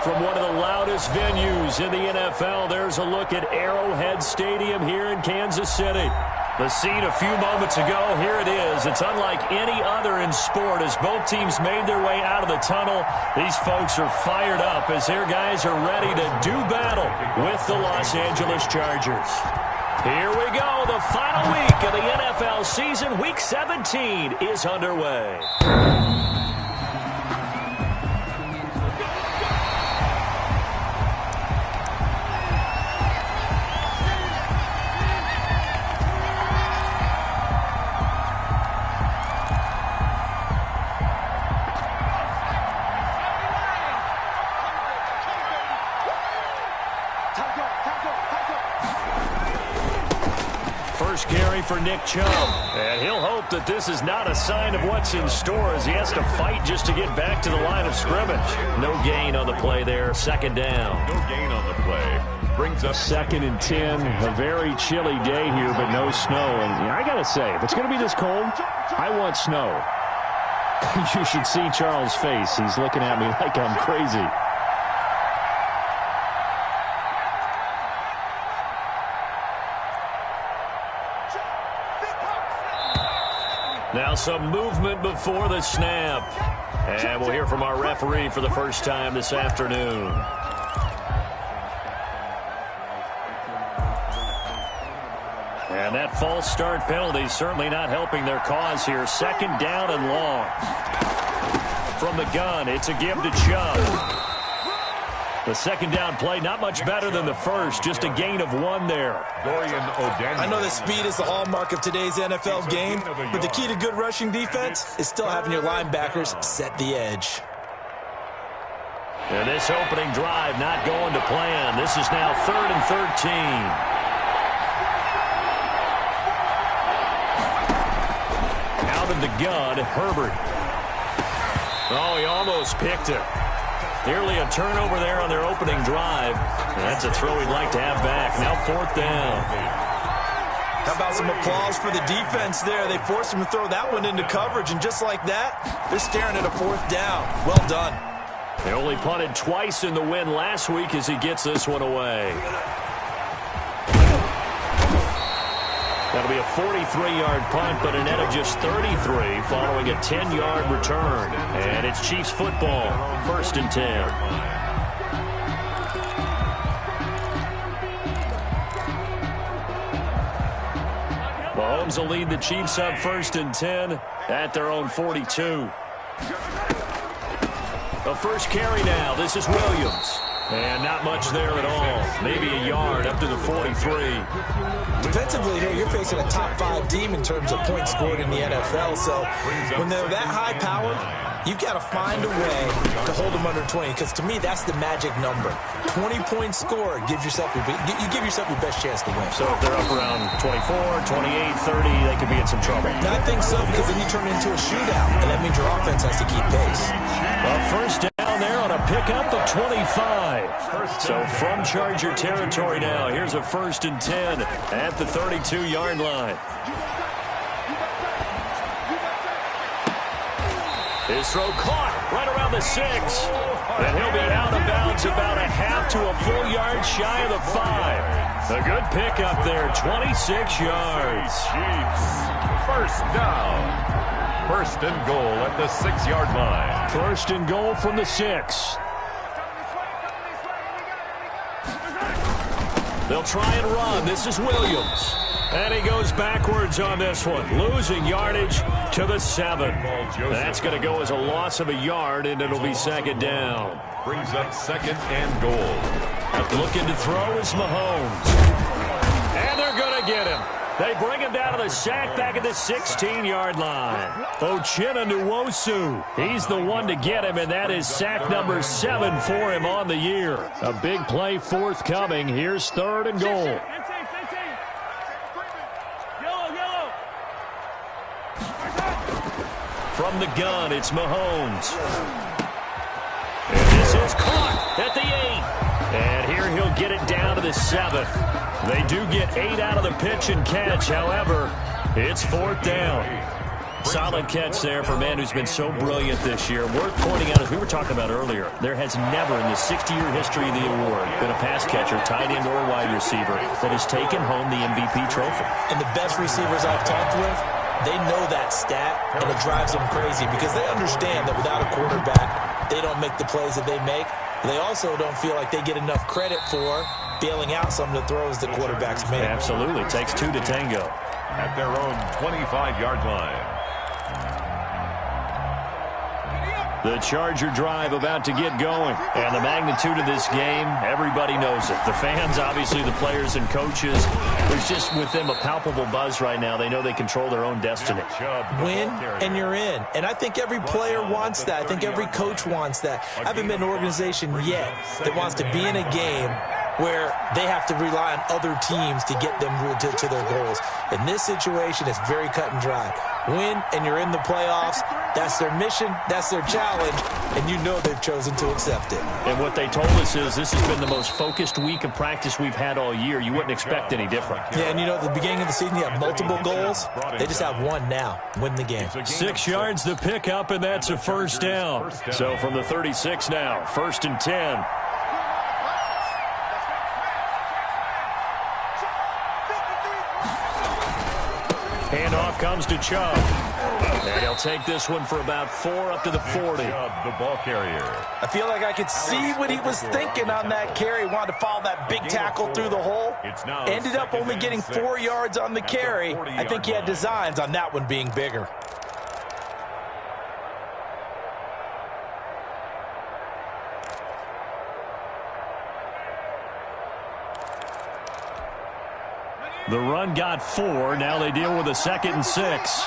From one of the loudest venues in the NFL, there's a look at Arrowhead Stadium here in Kansas City. The scene a few moments ago, here it is. It's unlike any other in sport as both teams made their way out of the tunnel. These folks are fired up as their guys are ready to do battle with the Los Angeles Chargers. Here we go. The final week of the NFL season, Week 17, is underway. First carry for Nick Chubb, and he'll hope that this is not a sign of what's in store as he has to fight just to get back to the line of scrimmage. No gain on the play there, second down. No gain on the play. Brings up 2nd and 10, a very chilly day here, but no snow. And I got to say, if it's going to be this cold, I want snow. You should see Charles' face. He's looking at me like I'm crazy. Now some movement before the snap. And we'll hear from our referee for the first time this afternoon. And that false start penalty certainly not helping their cause here. 2nd down and long. From the gun, it's a give to Chubb. The 2nd down play, not much better than the first, just a gain of 1 there. I know that speed is the hallmark of today's NFL game, but the key to good rushing defense is still having your linebackers set the edge. And this opening drive not going to plan. This is now 3rd and 13. Out of the gun, Herbert. Oh, he almost picked it. Nearly a turnover there on their opening drive. And that's a throw he'd like to have back. Now 4th down. How about some applause for the defense there? They forced him to throw that one into coverage, and just like that, they're staring at a 4th down. Well done. They only punted twice in the win last week as he gets this one away. That'll be a 43-yard punt, but a net of just 33 following a 10-yard return. And it's Chiefs football, 1st and 10. Mahomes will lead the Chiefs up 1st and 10 at their own 42. The first carry now. This is Williams. And not much there at all. Maybe a yard up to the 43. Defensively here, you're facing a top 5 team in terms of points scored in the NFL. So when they're that high powered, you've got to find a way to hold them under 20. Because to me, that's the magic number. 20 points scored, you give yourself your best chance to win. So if they're up around 24, 28, 30, they could be in some trouble. I think so, because then you turn it into a shootout, and that means your offense has to keep pace. Well, first down there on a pickup of 25. So from Charger territory now, here's a 1st and 10 at the 32-yard line. His throw caught right around the 6. And he'll be out of bounds about a half to a full yard shy of the 5. A good pickup there, 26 yards. Chiefs. 1st down. 1st and goal at the 6-yard line. 1st and goal from the 6. They'll try and run. This is Williams. And he goes backwards on this one, losing yardage to the 7. That's going to go as a loss of a yard, and it'll be 2nd down. Brings up 2nd and goal. Looking to throw is Mahomes. And they're going to get him. They bring him down to the sack back at the 16-yard line. Uchenna Nwosu, he's the one to get him, and that is sack number 7 for him on the year. A big play forthcoming. Here's 3rd and goal. From the gun, it's Mahomes. And this is caught at the 8. And here he'll get it down to the 7. They do get 8 out of the pitch and catch. However, it's 4th down. Solid catch there for a man who's been so brilliant this year. Worth pointing out, as we were talking about earlier, there has never in the 60-year history of the award been a pass catcher, tight end, or wide receiver that has taken home the MVP trophy. And the best receivers I've talked with, they know that stat, and it drives them crazy because they understand that without a quarterback, they don't make the plays that they make. They also don't feel like they get enough credit for bailing out some of the throws the quarterbacks make. Absolutely. Takes two to tango. At their own 25-yard line. The Charger drive about to get going. And the magnitude of this game, everybody knows it. The fans, obviously the players and coaches. There's just with them a palpable buzz right now. They know they control their own destiny. Win and you're in. And I think every player wants that. I think every coach wants that. I haven't been an organization yet that wants to be in a game where they have to rely on other teams to get them to their goals. In this situation, it's very cut and dry. Win, and you're in the playoffs. That's their mission. That's their challenge. And you know they've chosen to accept it. And what they told us is this has been the most focused week of practice we've had all year. You wouldn't expect any different. Yeah, and you know, at the beginning of the season, you have multiple goals. They just have one now. Win the game. 6 yards the pickup, and that's a first down. So from the 36 now, 1st and 10. Handoff comes to Chubb. And he'll take this one for about 4 up to the 40. Chubb, the ball carrier. I feel like I could see what he was thinking on that carry. Wanted to follow that big tackle through the hole. Ended up only getting 4 yards on the carry. I think he had designs on that one being bigger. The run got 4. Now they deal with a 2nd and 6.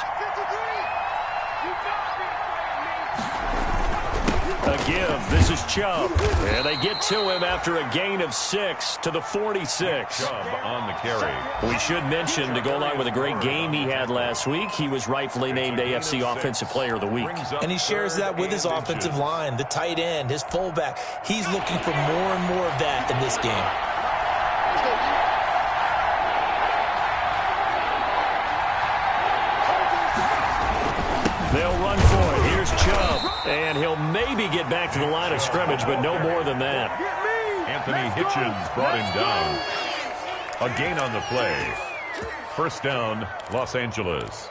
A give. This is Chubb. And they get to him after a gain of 6 to the 46. Chubb on the carry. We should mention, to go along with a great game he had last week, he was rightfully named AFC Offensive Player of the Week. And he shares that with his offensive line, the tight end, his fullback. He's looking for more and more of that in this game. They'll run for it. Here's Chubb. And he'll maybe get back to the line of scrimmage, but no more than that. Anthony Hitchens brought him down. A gain on the play. First down, Los Angeles.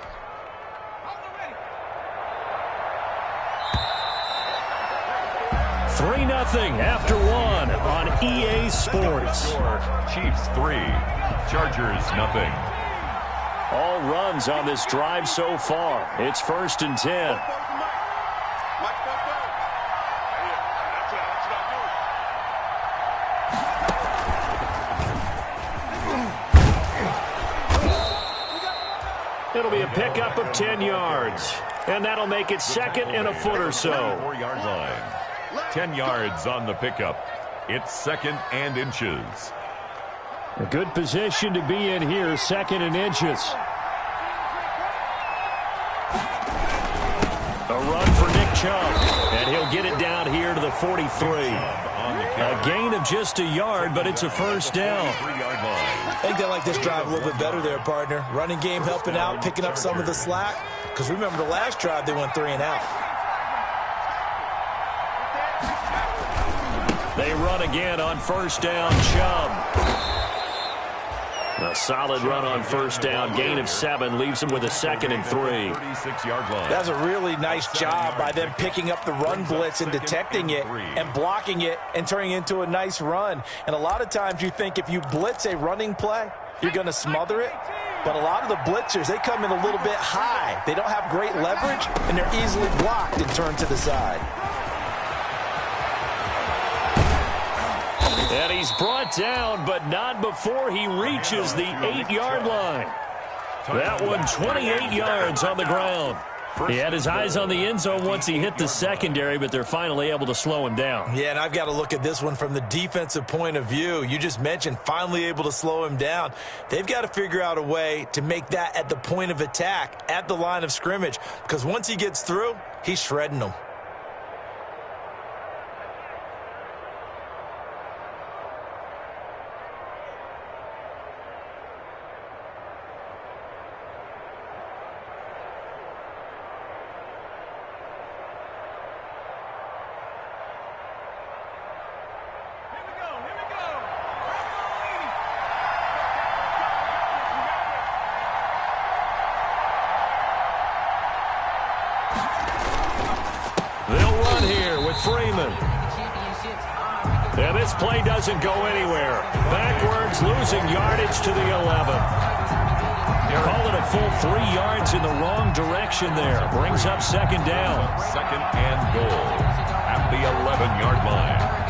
Three 0 after 1 on EA Sports. Chiefs 3, Chargers 0. All runs on this drive so far. It's 1st and 10. It'll be a pickup of 10 yards. And that'll make it 2nd and a foot or so. 4-yard line. 10 yards on the pickup. It's 2nd and inches. A good position to be in here, 2nd and inches. A run for Nick Chubb, and he'll get it down here to the 43. A gain of just a yard, but it's a first down. I think they like this drive a little bit better there, partner. Running game helping out, picking up some of the slack. Because remember the last drive, they went 3 and out. They run again on first down, Chubb. A solid run on first down. Gain of 7 leaves him with a 2nd and 3. 36-yard line. That's a really nice job by them picking up the run blitz and detecting it and blocking it and turning it into a nice run. And a lot of times you think if you blitz a running play, you're going to smother it. But a lot of the blitzers, they come in a little bit high. They don't have great leverage, and they're easily blocked and turned to the side. And he's brought down, but not before he reaches the 8-yard line. That one 28 yards on the ground. He had his eyes on the end zone once he hit the secondary, but they're finally able to slow him down. Yeah, and I've got to look at this one from the defensive point of view. You just mentioned finally able to slow him down. They've got to figure out a way to make that at the point of attack, at the line of scrimmage, because once he gets through, he's shredding them. Freeman. And this play doesn't go anywhere. Backwards, losing yardage to the 11. Call it a full 3 yards in the wrong direction there. Brings up second down. Second and goal at the 11-yard line.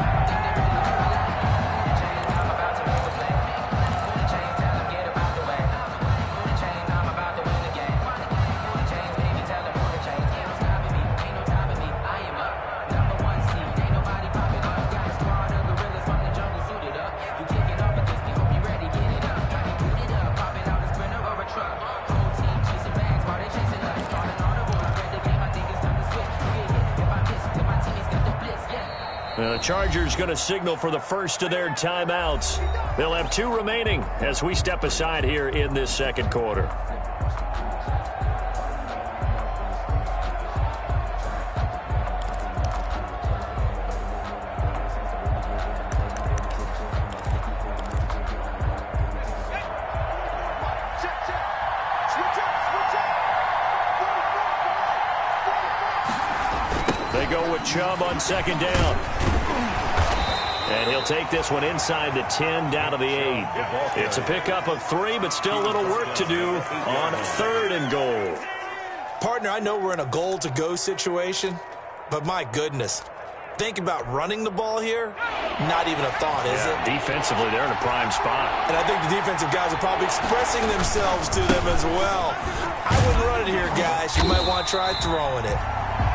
The Chargers going to signal for the first of their timeouts. They'll have 2 remaining as we step aside here in this second quarter. They go with Chubb on second down. And he'll take this one inside the 10, down to the 8. It's a pickup of 3, but still a little work to do on third and goal. Partner, I know we're in a goal-to-go situation, but my goodness, think about running the ball here. Not even a thought, is it? Defensively, they're in a prime spot. And I think the defensive guys are probably expressing themselves to them as well. I wouldn't run it here, guys. You might want to try throwing it.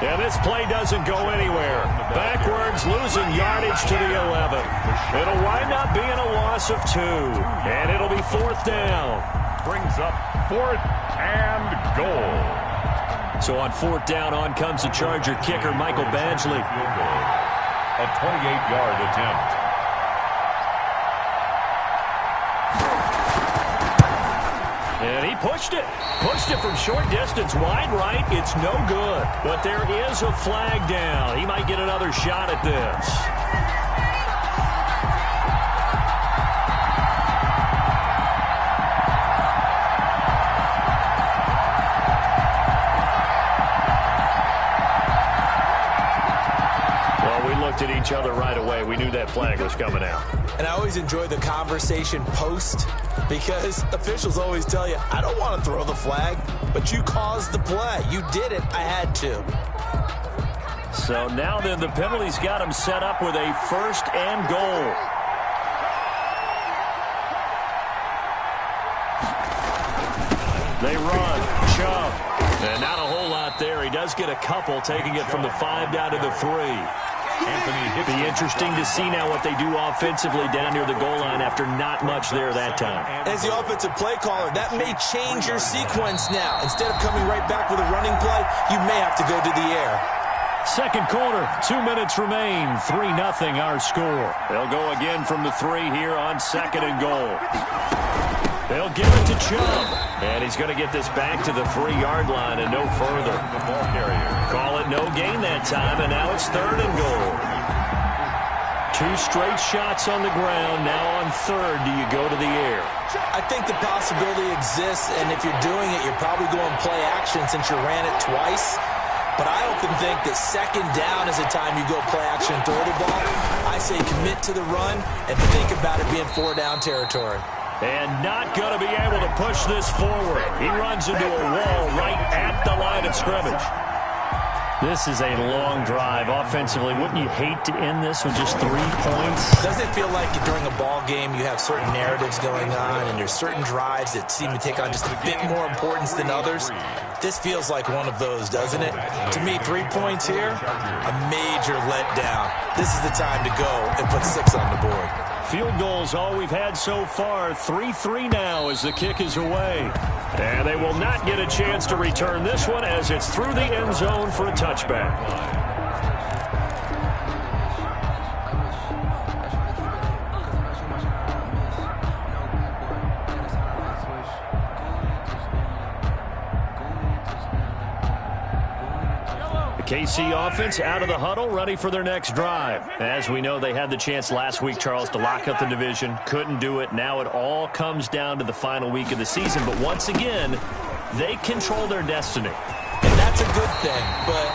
Yeah, this play doesn't go anywhere. Backwards, losing yardage to the 11. It'll wind up being a loss of 2. And it'll be fourth down. Brings up fourth and goal. So on fourth down, on comes the Charger kicker, Michael Badgley. A 28-yard attempt. And he pushed it. Pushed it from short distance, wide right. It's no good. But there is a flag down. He might get another shot at this. At each other right away. We knew that flag was coming out. And I always enjoy the conversation post because officials always tell you, I don't want to throw the flag, but you caused the play. You did it. I had to. So now then the penalty's got him set up with a first and goal. They run. Chubb. And not a whole lot there. He does get a couple, taking it from the 5 down to the 3. It'll be interesting to see now what they do offensively down near the goal line after not much there that time. As the offensive play caller, that may change your sequence now. Instead of coming right back with a running play, you may have to go to the air. Second quarter, 2 minutes remain. 3-0 our score. They'll go again from the 3 here on second and goal. They'll give it to Chubb. And he's going to get this back to the 3-yard line and no further. The ball carrier. Call it no gain that time, and now it's third and goal. 2 straight shots on the ground. Now on third, do you go to the air? I think the possibility exists, and if you're doing it, you're probably going play action since you ran it twice. But I often think that second down is the time you go play action and throw the ball. I say commit to the run and think about it being 4-down territory. And not going to be able to push this forward. He runs into a wall right at the line of scrimmage. This is a long drive offensively. Wouldn't you hate to end this with just 3 points? Doesn't it feel like during a ball game you have certain narratives going on and there's certain drives that seem to take on just a bit more importance than others? This feels like one of those, doesn't it? To me, 3 points here, a major letdown. This is the time to go and put 6 on the board. Field goals all we've had so far. 3-3 now as the kick is away. And they will not get a chance to return this one as it's through the end zone for a touchback. KC offense out of the huddle, ready for their next drive. As we know, they had the chance last week, Charles, to lock up the division. Couldn't do it. Now it all comes down to the final week of the season. But once again, they control their destiny. And that's a good thing. But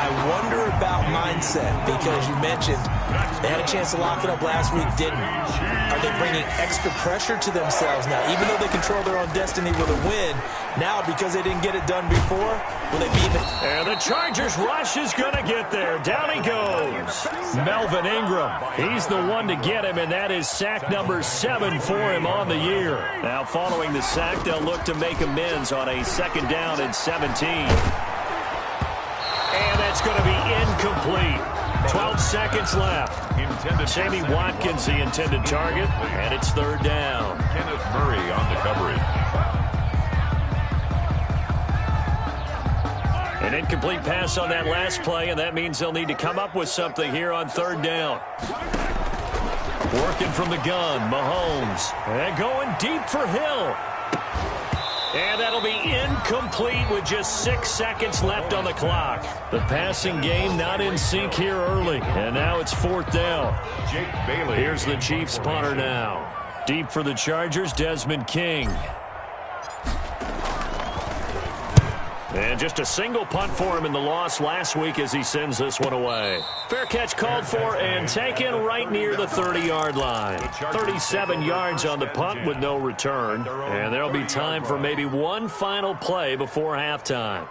I wonder about mindset because you mentioned they had a chance to lock it up last week, didn't. Are they bringing extra pressure to themselves now? Even though they control their own destiny with a win, now because they didn't get it done before, will they be the... And the Chargers rush is going to get there. Down he goes. Melvin Ingram. He's the one to get him, and that is sack number 7 for him on the year. Now following the sack, they'll look to make amends on a 2nd down and 17. And that's going to be incomplete. 12 seconds left. Sammy Watkins, the intended target, and it's 3rd down. Kenneth Murray on the coverage. An incomplete pass on that last play, and that means they'll need to come up with something here on 3rd down. Working from the gun, Mahomes. And going deep for Hill. And that'll be incomplete with just 6 seconds left on the clock. The passing game not in sync here early. And now it's 4th down. Jake Bailey. Here's the Chiefs punter now. Deep for the Chargers, Desmond King. And just a single punt for him in the loss last week as he sends this one away. Fair catch called for and taken right near the 30-yard line. 37 yards on the punt with no return. And there'll be time for maybe one final play before halftime.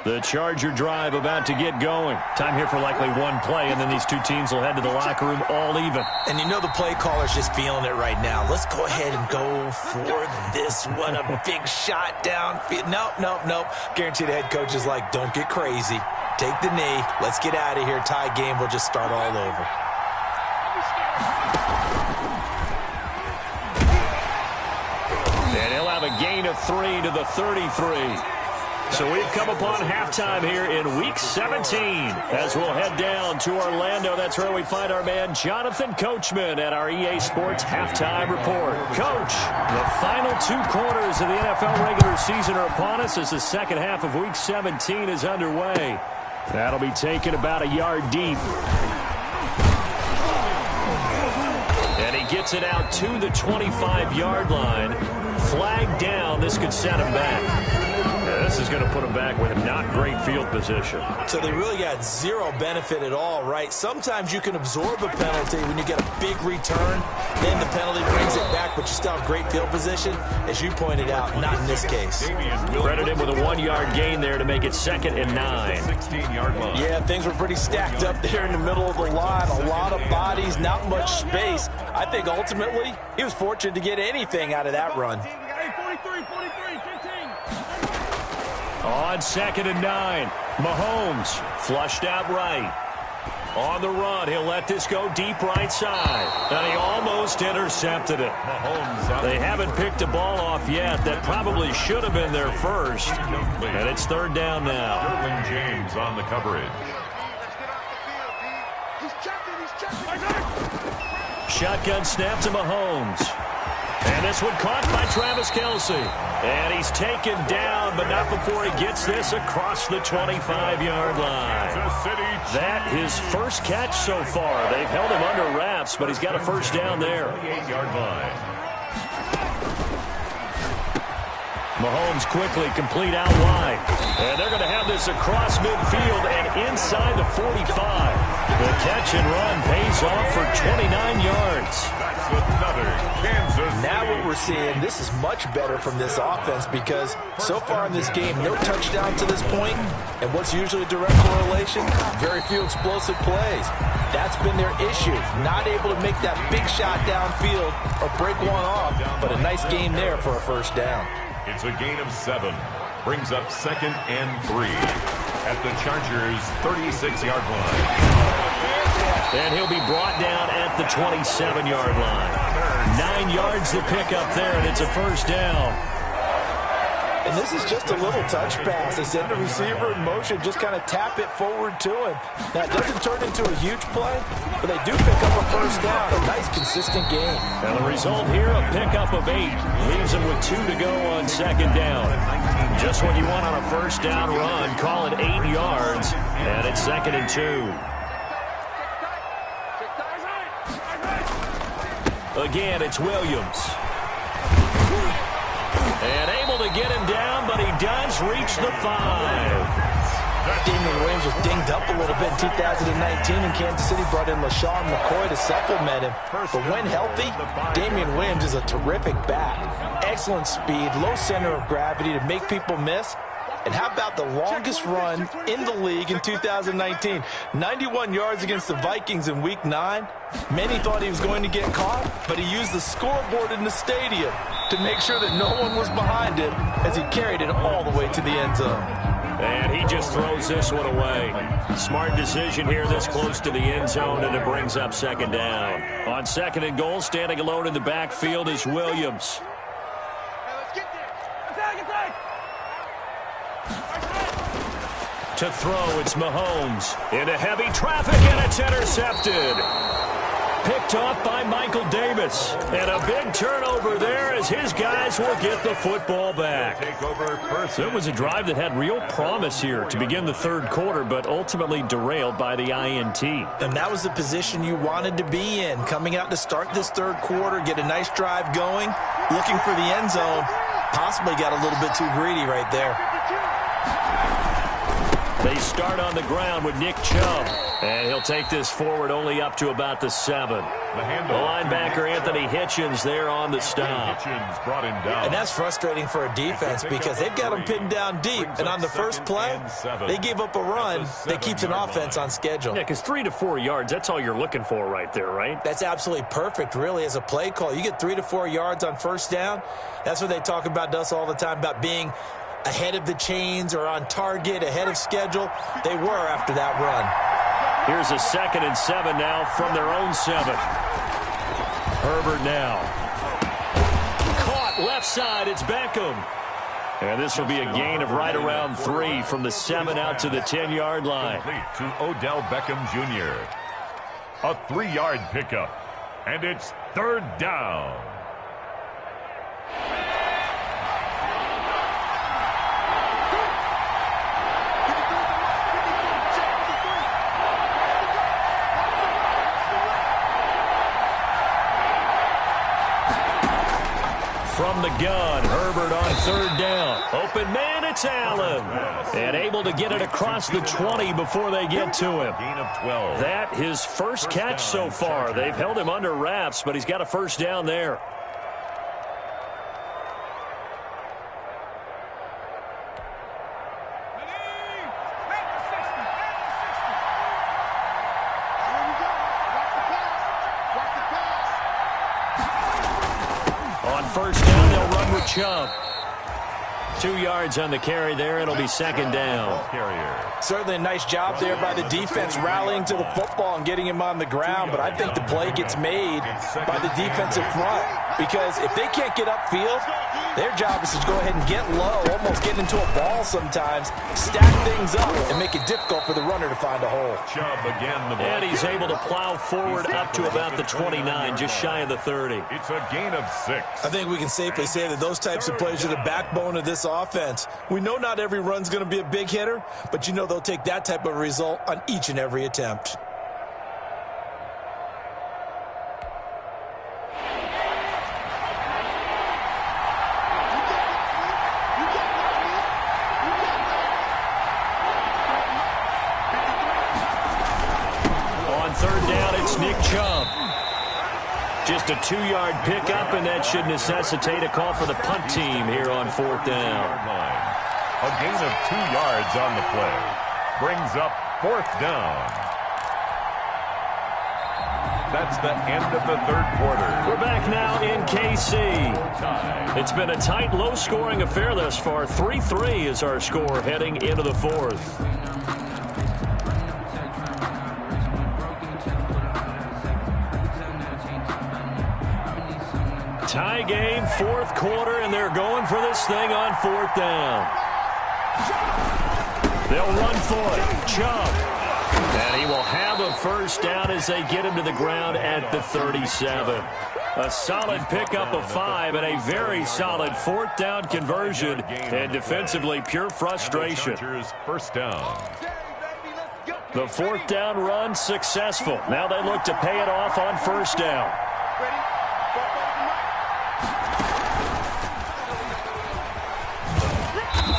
The Charger drive about to get going. Time here for likely one play, and then these two teams will head to the locker room all even. And you know the play caller's just feeling it right now. Let's go ahead and go for this one. A big shot downfield. Nope. Guarantee the head coach is like, don't get crazy. Take the knee. Let's get out of here. Tie game. We'll just start all over. And he'll have a gain of 3 to the 33. So we've come upon halftime here in Week 17 as we'll head down to Orlando. That's where we find our man Jonathan Coachman at our EA Sports Halftime Report. Coach, the final 2 quarters of the NFL regular season are upon us as the second half of Week 17 is underway. That'll be taken about a yard deep. And he gets it out to the 25-yard line. Flag down. This could set him back. This is going to put them back with not great field position. So they really got zero benefit at all, right? Sometimes you can absorb a penalty when you get a big return. Then the penalty brings it back, but you still have great field position. As you pointed out, not in this case. Credit him with a 1-yard gain there to make it 2nd and 9. 16-yard line. Yeah, things were pretty stacked up there in the middle of the line. A lot of bodies, not much space. I think ultimately he was fortunate to get anything out of that run. 43, 15. On 2nd and 9, Mahomes flushed out right. On the run, he'll let this go deep right side. And he almost intercepted it. They haven't picked a ball off yet. That probably should have been their first. And it's 3rd down now. Derwin James on the coverage. Shotgun snap to Mahomes. And this one caught by Travis Kelce. And he's taken down, but not before he gets this across the 25-yard line. That his first catch so far. They've held him under wraps, but he's got a first down there. 8-yard line. Mahomes quickly complete out wide. And they're going to have this across midfield and inside the 45. The catch and run pays off for 29 yards. That's another Kansas City. Now what we're seeing, this is much better from this offense because so far in this game, no touchdown to this point, and what's usually a direct correlation? Very few explosive plays. That's been their issue. Not able to make that big shot downfield or break one off, but a nice game there for a first down. It's a gain of 7. Brings up 2nd and 3 at the Chargers' 36-yard line. And he'll be brought down at the 27-yard line. 9 yards to pick up there, and it's a first down. And this is just a little touch pass. They send the receiver in motion, just kind of tap it forward to him. Now, it doesn't turn into a huge play, but they do pick up a first down. A nice, consistent game. And the result here, a pickup of 8. Leaves them with 2 to go on 2nd down. Just what you want on a first down run. Call it 8 yards, and it's 2nd and 2. Again, it's Williams. And able to get him down, but he does reach the 5. Damian Williams was dinged up a little bit in 2019, and Kansas City brought in LaShawn McCoy to supplement him. But when healthy, Damian Williams is a terrific back. Excellent speed, low center of gravity to make people miss. And how about the longest run in the league in 2019? 91 yards against the Vikings in Week 9. Many thought he was going to get caught, but he used the scoreboard in the stadium to make sure that no one was behind him as he carried it all the way to the end zone. And he just throws this one away. Smart decision here this close to the end zone, and it brings up second down. On second and goal, standing alone in the backfield is Williams. To throw, it's Mahomes. Into heavy traffic, and it's intercepted. Picked off by Michael Davis. And a big turnover there as his guys will get the football back. So it was a drive that had real promise here to begin the third quarter, but ultimately derailed by the INT. And that was the position you wanted to be in. Coming out to start this third quarter, get a nice drive going, looking for the end zone. Possibly got a little bit too greedy right there. They start on the ground with Nick Chubb. And he'll take this forward only up to about the 7. The linebacker Anthony Hitchens there on the stop. Brought him down. And that's frustrating for a defense because they've got him pinned down deep. And on the first play, they gave up a run that keeps an offense on schedule. Yeah, because 3 to 4 yards, that's all you're looking for right there, right? That's absolutely perfect, really, as a play call. You get 3 to 4 yards on first down. That's what they talk about to us all the time, about being ahead of the chains or on target, ahead of schedule. They were after that run. Here's a 2nd and 7 now from their own 7. Herbert now. Caught left side. It's Beckham. And this will be a gain of right around 3 from the 7 out to the 10-yard line. Complete to Odell Beckham Jr. A 3-yard pickup. And it's third down. From the gun, Herbert on third down. Open man, it's Allen. And able to get it across the 20 before they get to him. Gain of 12. That his first catch so far. They've held him under wraps, but he's got a first down there. First down, they'll run with Chubb. 2 yards on the carry there. It'll be second down. Certainly a nice job there by the defense rallying to the football and getting him on the ground, but I think the play gets made by the defensive front because if they can't get upfield, their job is to go ahead and get low, almost get into a ball sometimes, stack things up, and make it difficult for the runner to find a hole. Chubb again, the ball. And he's able to plow forward up to about the 29, just shy of the 30. It's a gain of 6. I think we can safely say that those types of plays are the backbone of this offense. We know not every run's going to be a big hitter, but you know they'll take that type of result on each and every attempt. On third down, it's Nick Chubb. Just a 2-yard pickup, and that should necessitate a call for the punt team here on fourth down. A gain of 2 yards on the play. Brings up fourth down. That's the end of the third quarter. We're back now in KC. It's been a tight, low-scoring affair thus far. 3-3 is our score heading into the fourth. Tie game, fourth quarter, and they're going for this thing on fourth down. They'll run for it. Chubb. And he will have a first down as they get him to the ground at the 37. A solid pickup of 5 and a very solid fourth down conversion. And defensively, pure frustration. First down. The fourth down run successful. Now they look to pay it off on first down.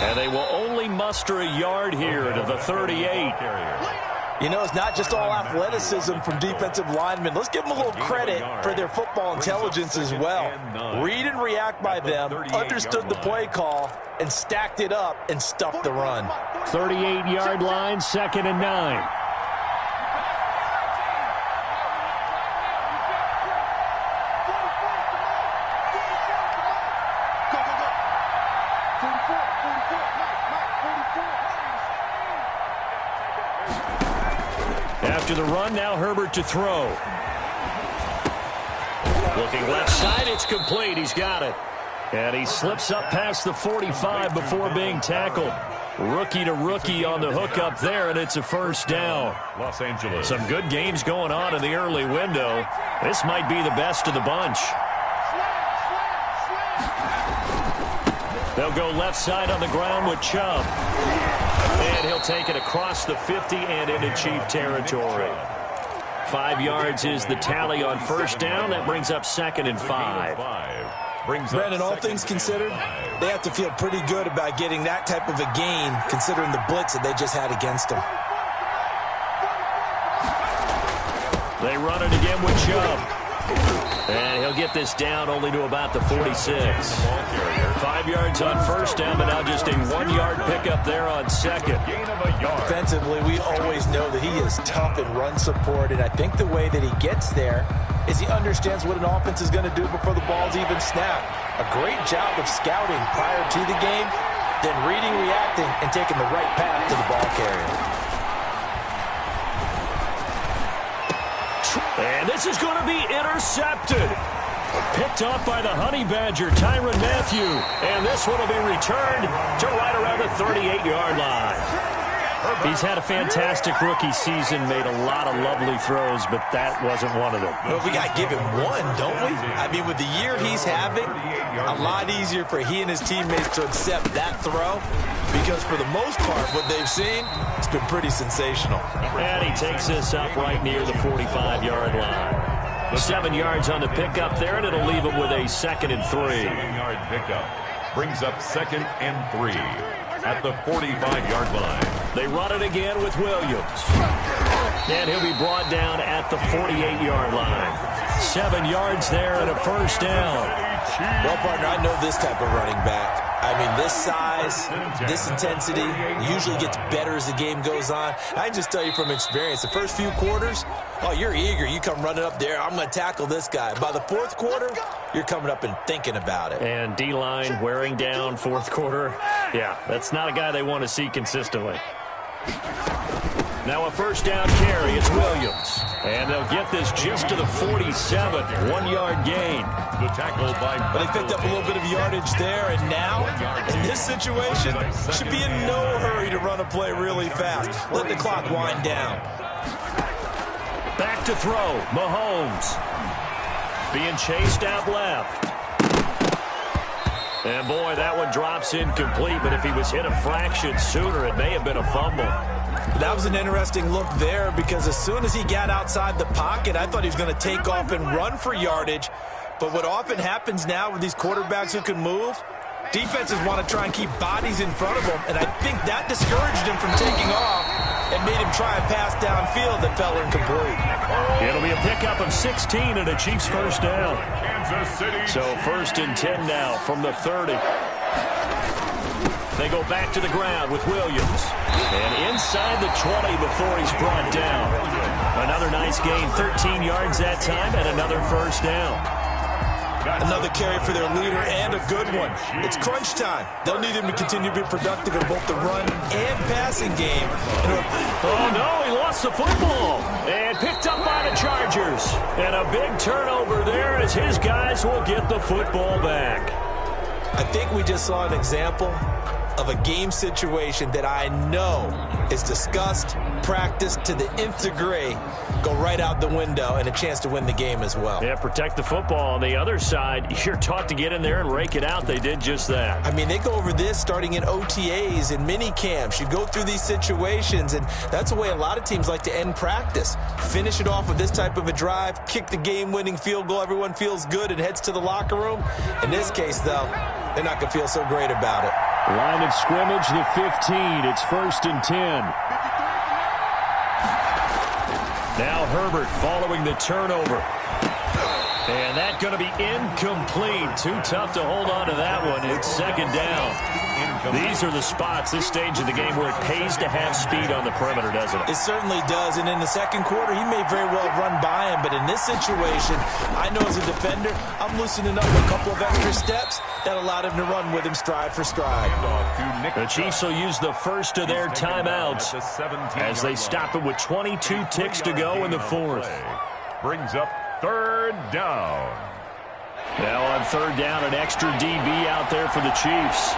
And they will only muster a yard here to the 38. You know, it's not just all athleticism from defensive linemen. Let's give them a little credit for their football intelligence as well. Read and react by them, understood the play call, and stacked it up and stuffed the run. 38-yard line, 2nd and 9. After the run, now Herbert to throw. Looking left side, it's complete. He's got it. And he slips up past the 45 before being tackled. Rookie to rookie on the hook up there, and it's a first down. Los Angeles. Some good games going on in the early window. This might be the best of the bunch. They'll go left side on the ground with Chubb. And he'll take it across the 50 and into Chief territory. 5 yards is the tally on first down. That brings up 2nd and 5. Brandon, all things considered, they have to feel pretty good about getting that type of a gain, considering the blitz that they just had against them. They run it again with Chubb. And he'll get this down only to about the 46. 5 yards on first down, but now just a 1-yard pickup there on second. Defensively, we always know that he is tough in run support, and I think the way that he gets there is he understands what an offense is going to do before the ball's even snapped. A great job of scouting prior to the game, then reading, reacting, and taking the right path to the ball carrier. And this is going to be intercepted. Picked off by the Honey Badger, Tyrann Mathieu. And this one will be returned to right around the 38-yard line. He's had a fantastic rookie season, made a lot of lovely throws, but that wasn't one of them. Well, we got to give him one, don't we? I mean, with the year he's having, a lot easier for he and his teammates to accept that throw, because for the most part, what they've seen, it's been pretty sensational. And he takes this up right near the 45-yard line. 7 yards on the pickup there, and it'll leave him with a 2nd and 3. 7-yard pickup brings up 2nd and 3 at the 45-yard line. They run it again with Williams. And he'll be brought down at the 48-yard line. 7 yards there and a first down. Well, partner, I know this type of running back. I mean, this size, this intensity usually gets better as the game goes on. I can just tell you from experience, the first few quarters, oh, you're eager. You come running up there, I'm going to tackle this guy. By the fourth quarter, you're coming up and thinking about it. And D-line wearing down fourth quarter. Yeah, that's not a guy they want to see consistently. Now a first down carry. It's Williams. And they'll get this just to the 47. 1-yard gain. The tackle by... But they picked up a little bit of yardage there, and now, in this situation, should be in no hurry to run a play really fast. Let the clock wind down. Back to throw. Mahomes. Being chased out left. And, boy, that one drops incomplete, but if he was hit a fraction sooner, it may have been a fumble. That was an interesting look there, because as soon as he got outside the pocket, I thought he was going to take off and run for yardage. But what often happens now with these quarterbacks who can move, defenses want to try and keep bodies in front of them, and I think that discouraged him from taking off and made him try a pass downfield that fell incomplete. It'll be a pickup of 16 and a Chiefs first down. So 1st and 10 now from the 30. They go back to the ground with Williams. And inside the 20 before he's brought down. Another nice gain, 13 yards that time, and another first down. Another carry for their leader, and a good one. It's crunch time. They'll need him to continue to be productive in both the run and passing game. Oh, no, he lost the football. And picked up by the Chargers. And a big turnover there as his guys will get the football back. I think we just saw an example of a game situation that I know is discussed, practiced to the nth degree, go right out the window, and a chance to win the game as well. Yeah, protect the football. On the other side, you're taught to get in there and rake it out. They did just that. I mean, they go over this starting in OTAs and mini camps. You go through these situations, and that's the way a lot of teams like to end practice. Finish it off with this type of a drive, kick the game-winning field goal. Everyone feels good and heads to the locker room. In this case, though, they're not going to feel so great about it. Line of scrimmage, the 15. It's 1st and 10. Now Herbert following the turnover. And that's going to be incomplete. Too tough to hold on to that one. It's 2nd down. These are the spots, this stage of the game, where it pays to have speed on the perimeter, doesn't it? It certainly does. And in the second quarter, he may very well run by him. But in this situation, I know as a defender, I'm loosening up a couple of extra steps that allowed him to run with him stride for stride. The Chiefs will use the first of their timeouts as they stop it with 22 ticks to go in the 4th. Brings up 3rd down. Now on 3rd down, an extra DB out there for the Chiefs.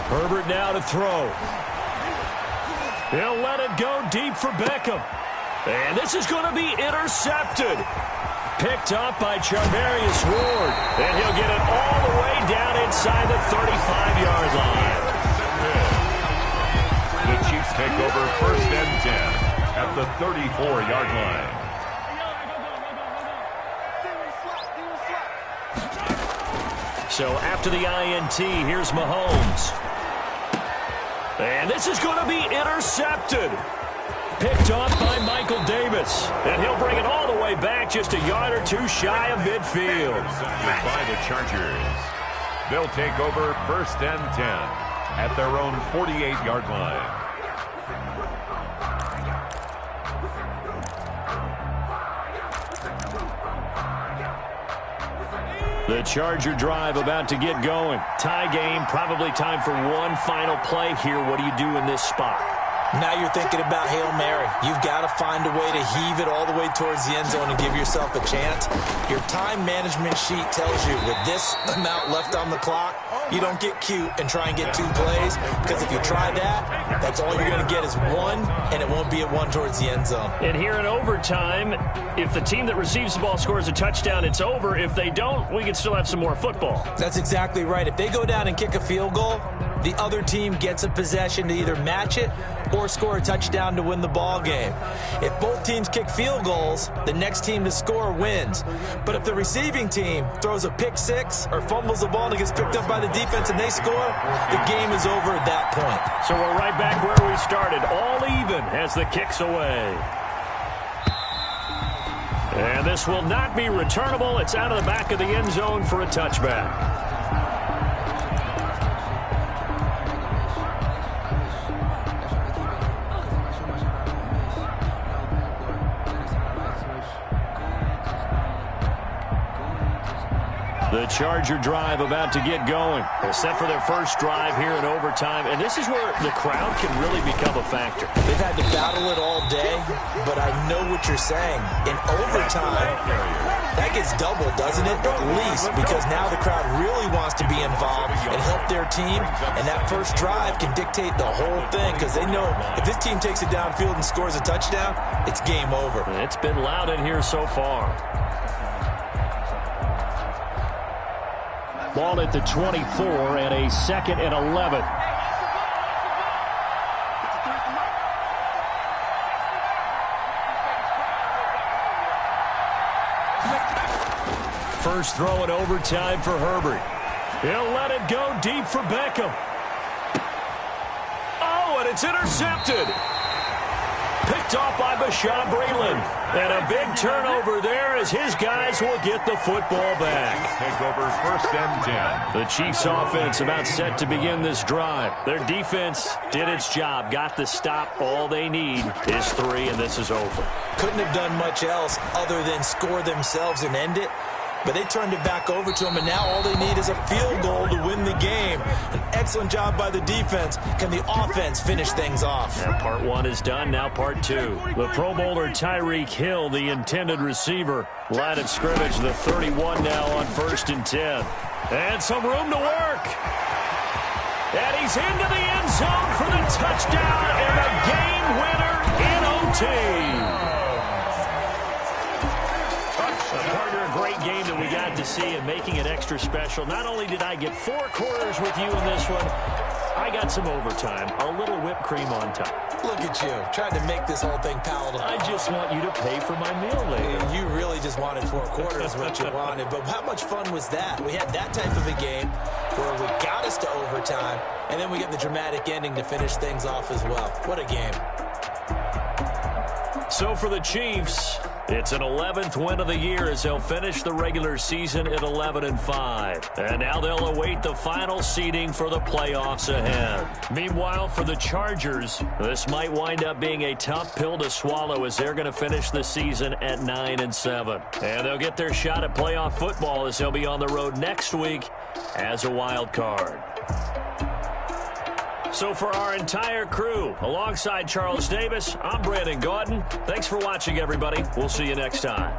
Herbert now to throw. He'll let it go deep for Beckham. And this is going to be intercepted. Picked up by Charvarius Ward. And he'll get it all the way down inside the 35-yard line. The Chiefs take over 1st and 10 at the 34-yard line. So after the INT, here's Mahomes. And this is going to be intercepted. Picked off by Michael Davis. And he'll bring it all the way back just a yard or two shy of midfield. By the Chargers. They'll take over 1st and 10 at their own 48-yard line. The Charger drive about to get going. Tie game, probably time for one final play here. What do you do in this spot? Now you're thinking about Hail Mary. You've got to find a way to heave it all the way towards the end zone and give yourself a chance. Your time management sheet tells you with this amount left on the clock, you don't get cute and try and get 2 plays, because if you try that, that's all you're going to get is 1, and it won't be a 1 towards the end zone. And here in overtime, if the team that receives the ball scores a touchdown, it's over. If they don't, we can still have some more football. That's exactly right. If they go down and kick a field goal, the other team gets a possession to either match it or score a touchdown to win the ball game. If both teams kick field goals, the next team to score wins. But if the receiving team throws a pick 6 or fumbles the ball and it gets picked up by the defense and they score, the game is over at that point. So we're right back where we started, all even as the kick's away. And this will not be returnable. It's out of the back of the end zone for a touchback. The Charger drive about to get going. They're set for their first drive here in overtime, and this is where the crowd can really become a factor. They've had to battle it all day, but I know what you're saying. In overtime, that gets doubled, doesn't it? At least, because now the crowd really wants to be involved and help their team, and that first drive can dictate the whole thing, because they know if this team takes it downfield and scores a touchdown, it's game over. It's been loud in here so far. Ball at the 24 and a 2nd and 11. First throw in overtime for Herbert. He'll let it go deep for Beckham. Oh, and it's intercepted. Picked off by Bashaud Breeland. And a big turnover there as his guys will get the football back. Take over 1st and 10. The Chiefs offense about set to begin this drive. Their defense did its job, got the stop. All they need is 3, and this is over. Couldn't have done much else other than score themselves and end it. But they turned it back over to them, and now all they need is a field goal to win the game. An excellent job by the defense. Can the offense finish things off? Now part 1 is done, now part 2. The Pro Bowler Tyreek Hill, the intended receiver. Line of scrimmage, the 31 now on 1st and 10. And some room to work. And he's into the end zone for the touchdown and a game winner in OT. Partner, a great game that we got to see and making it extra special. Not only did I get 4 quarters with you in this one, I got some overtime, a little whipped cream on top. Look at you, trying to make this whole thing palatable. I just want you to pay for my meal later. You really just wanted 4 quarters what you wanted, but how much fun was that? We had that type of a game where we got us to overtime, and then we get the dramatic ending to finish things off as well. What a game. So for the Chiefs, it's an 11th win of the year as they'll finish the regular season at 11-5. And now they'll await the final seeding for the playoffs ahead. Meanwhile, for the Chargers, this might wind up being a tough pill to swallow as they're going to finish the season at 9-7. And they'll get their shot at playoff football as they'll be on the road next week as a wild card. So for our entire crew, alongside Charles Davis, I'm Brandon Gaudin. Thanks for watching, everybody. We'll see you next time.